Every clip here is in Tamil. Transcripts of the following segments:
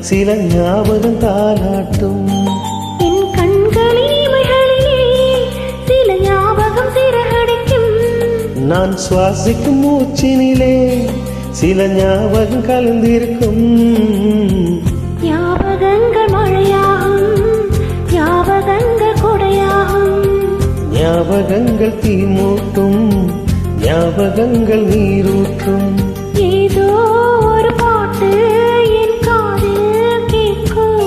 சில ஞாபகம் தாலாட்டும். என் கண்களிலே சில ஞாபகம் சிறகடிக்கும். நான் சுவாசிக்கும் மூச்சினிலே சில ஞாபகம் கலந்திருக்கும். ஞாபகங்கள் மழையாகும், ஞாபகங்கள் கொடையாகும். ஞாபகங்கள் தீமூட்டும், ஞாபகங்கள் நீரூற்றும். ஏதோ ஒரு பாட்டு என் காதில் கேட்கும்.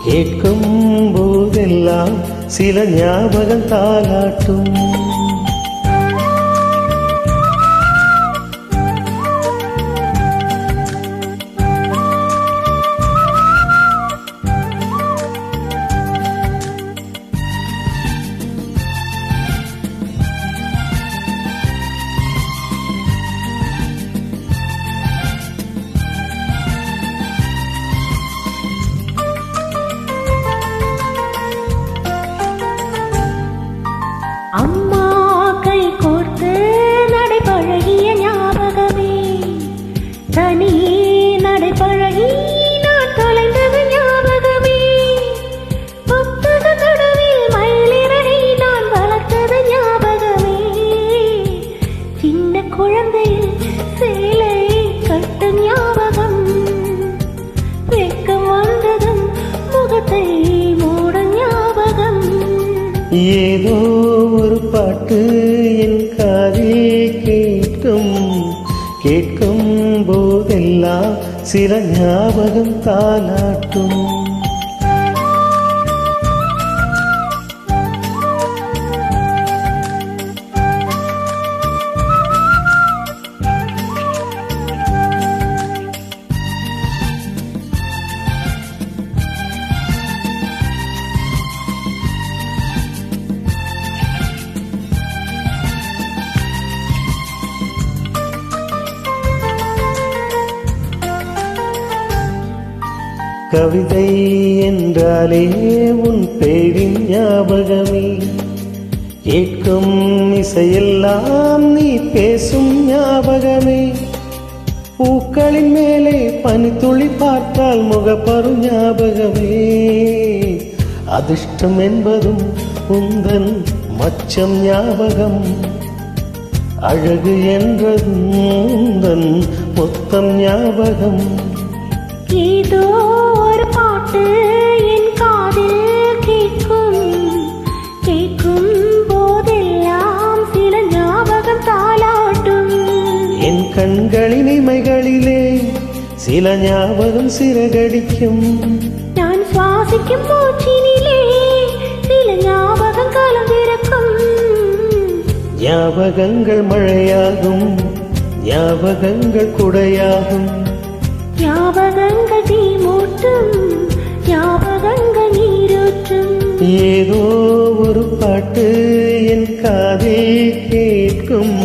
கேட்கும் போதெல்லாம் சில ஞாபகம் தாலாட்டும். அம்மா கை கோர்த்து நடைபழகிய ஞாபகமே, தனியே நடைபழகி நான் தொலைந்தது ஞாபகமே. புத்தக தொடுவில் மயிலிறகை நான் வளர்த்தது ஞாபகமே. சின்ன குழந்தையில் சேலை கட்டும் ஞாபகம், வெட்கம் வந்ததும் முகத்தை மூட ஞாபகம். ஏதோ ஒரு பாட்டு என் காதில் கேட்கும். கேட்கும் போதெல்லாம் சில ஞாபகம் தாலாட்டும். கவிதை என்றாலே உன் பேரின் ஞாபகமே. கேட்கும் இசையெல்லாம் நீ பேசும் ஞாபகமே. பூக்களின் மேலே பனித்துளி பார்த்தால் முகப்பரு ஞாபகமே. அதிர்ஷ்டம் என்பதும் உந்தன் மச்சம் ஞாபகம். அழகு என்றதும் உந்தன் மொத்தம் ஞாபகம். ஏதோ ஒரு பாட்டு என் காதில் கேட்கும். கேட்கும் போதெல்லாம் சில ஞாபகம் தாலாட்டும். என் கண்களின் இமைகளிலே சில ஞாபகம் சிறகடிக்கும். நான் சுவாசிக்கும் மூச்சினிலே சில ஞாபகம் கலந்திருக்கும். ஞாபகங்கள் மழையாகும், ஞாபகங்கள் குடையாகும். ஞாபகங்கள் தீமூட்டும், ஞாபகங்கள் நீரூற்றும். ஏதோ ஒரு பாட்டு என் காதில் கேட்கும்.